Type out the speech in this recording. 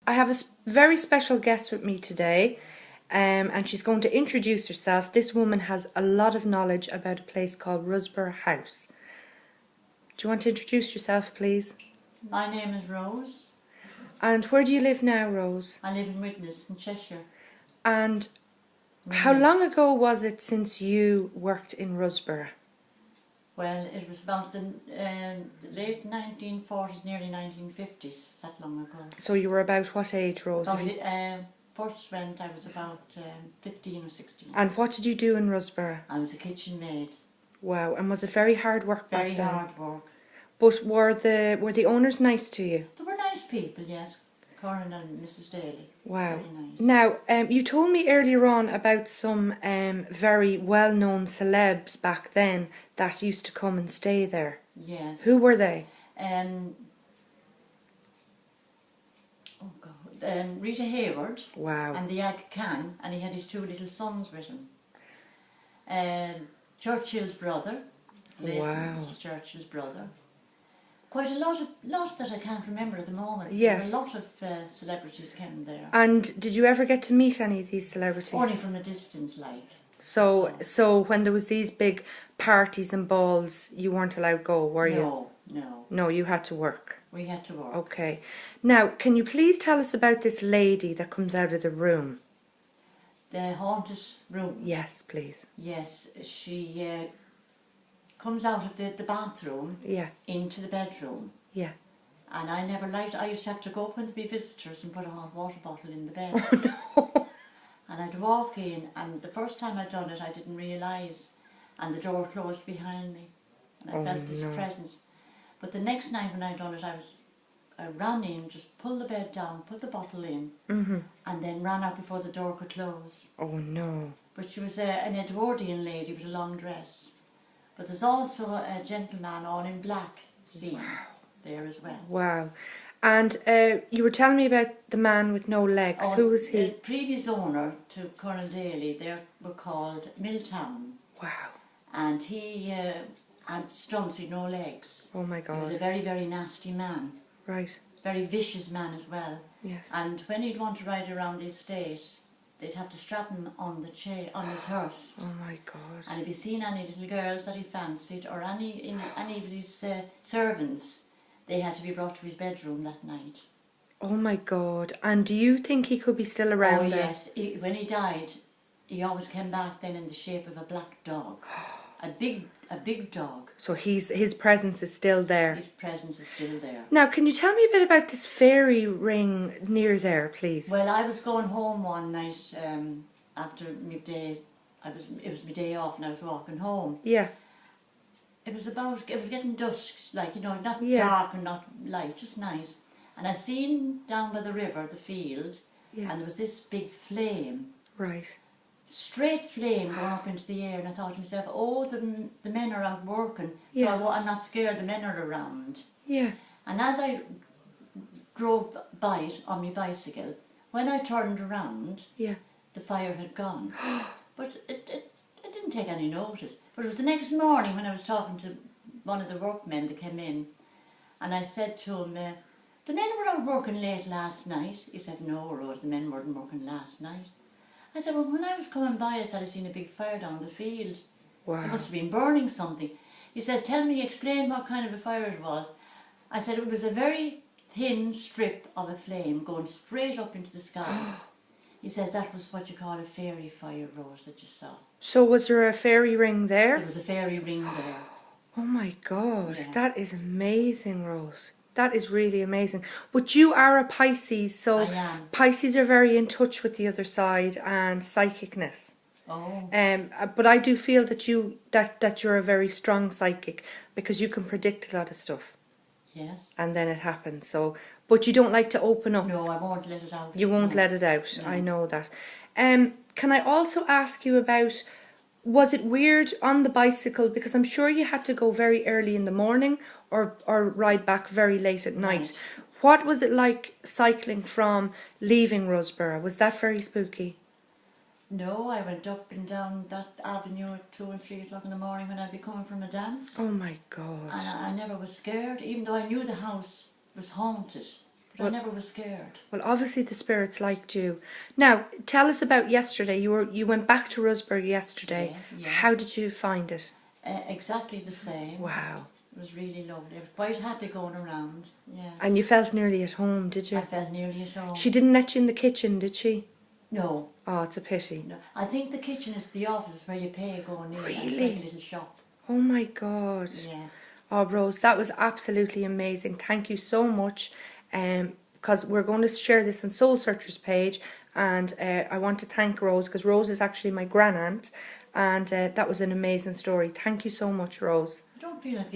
I have a very special guest with me today, and she's going to introduce herself. This woman has a lot of knowledge about a place called Rusborough House. Do you want to introduce yourself, please? My name is Rose. And where do you live now, Rose? I live in Widnes in Cheshire. And how long ago was it since you worked in Rusborough? Well, it was about the late 1940s, nearly 1950s, that long ago. So you were about what age, Rose? First went, I was about 15 or 16. And what did you do in Rusborough? I was a kitchen maid. Wow, and was it very hard work back then? Very hard work. But were the owners nice to you? They were nice people, yes. Corin and Mrs. Daly. Wow. Very nice. Now, you told me earlier on about some very well-known celebs back then that used to come and stay there. Yes. Who were they? Rita Hayward. Wow. And the Aga Khan, and he had his two little sons with him. Churchill's brother. Wow. Mr. Churchill's brother. Quite a lot that I can't remember at the moment. Yes. There's a lot of celebrities came there. And did you ever get to meet any of these celebrities? Only from a distance, like. So when there was these big parties and balls, you weren't allowed to go, were you? No. No, you had to work. We had to work. Okay. Now, can you please tell us about this lady that comes out of the room? The haunted room. Yes, please. Yes, she comes out of the bathroom. Yeah. Into the bedroom. Yeah. And I never liked. I used to have to go up when there be visitors and put a hot water bottle in the bed. Oh no. And I'd walk in, and the first time I'd done it, I didn't realise, and the door closed behind me, and I felt this presence. But the next night when I'd done it, I ran in, just pulled the bed down, put the bottle in, and then ran out before the door could close. Oh no. But she was an Edwardian lady with a long dress. But there's also a gentleman all in black seen there as well. Wow. And you were telling me about the man with no legs. Who was he? The previous owner to Colonel Daly, they were called Milltown. Wow. And he had stumps with no legs. Oh my God. He was a very, very nasty man. Right. Very vicious man as well. Yes. And when he'd want to ride around the estate, they'd have to strap him on the chair, on his hearse. Oh my God. And if he seen any little girls that he fancied, or any of his servants, they had to be brought to his bedroom that night. Oh my God. And do you think he could be still around there? Yes. When he died, he always came back then in the shape of a black dog. A big dog. So his presence is still there. His presence is still there. Now, can you tell me a bit about this fairy ring near there, please? Well, I was going home one night after midday. It was my day off, and I was walking home. Yeah. It was getting dusk, like, not dark and not light, just nice. And I seen down by the river, the field, and there was this big flame. Right. Straight flame going up into the air, and I thought to myself, oh, the men are out working, so I'm not scared, the men are around. Yeah. And as I drove by it on my bicycle, when I turned around, the fire had gone. But it didn't take any notice. But it was the next morning when I was talking to one of the workmen that came in, and I said to him, the men were out working late last night. He said, no, Rose, the men weren't working last night. I said, well, when I was coming by, I said I seen a big fire down the field. Wow. It must have been burning something. He says, explain what kind of a fire it was. I said, it was a very thin strip of a flame going straight up into the sky. He says, that was what you call a fairy fire, Rose, that you saw. So was there a fairy ring there? There was a fairy ring there. Oh my God, Yeah. that is amazing, Rose. That is really amazing. But you are a Pisces, so I am. Pisces are very in touch with the other side and psychicness. Oh. But I do feel that you're a very strong psychic because you can predict a lot of stuff. Yes. And then it happens. So, but you don't like to open up. No, I won't let it out. You won't let it out. No. I know that. Can I also ask you about, was it weird on the bicycle? Because I'm sure you had to go very early in the morning or ride back very late at night. Right. What was it like cycling from leaving Rusborough? Was that very spooky? No, I went up and down that avenue at 2 and 3 o'clock in the morning when I'd be coming from a dance. Oh my God. And I never was scared, even though I knew the house was haunted. But I never was scared. Well, obviously the spirits liked you. Now, tell us about yesterday. You went back to Rusburg yesterday. Yeah, yes. How did you find it? Exactly the same. Wow. It was really lovely. I was quite happy going around. Yes. And you felt nearly at home, did you? I felt nearly at home. She didn't let you in the kitchen, did she? No. Oh, it's a pity. No. I think the kitchen is the office where you pay going in. Really? It's like a little shop. Oh my God. Yes. Oh, Rose, that was absolutely amazing. Thank you so much. Because we're going to share this on Soul Searchers page, and I want to thank Rose, because Rose is actually my grandaunt, and that was an amazing story. Thank you so much, Rose. I don't feel like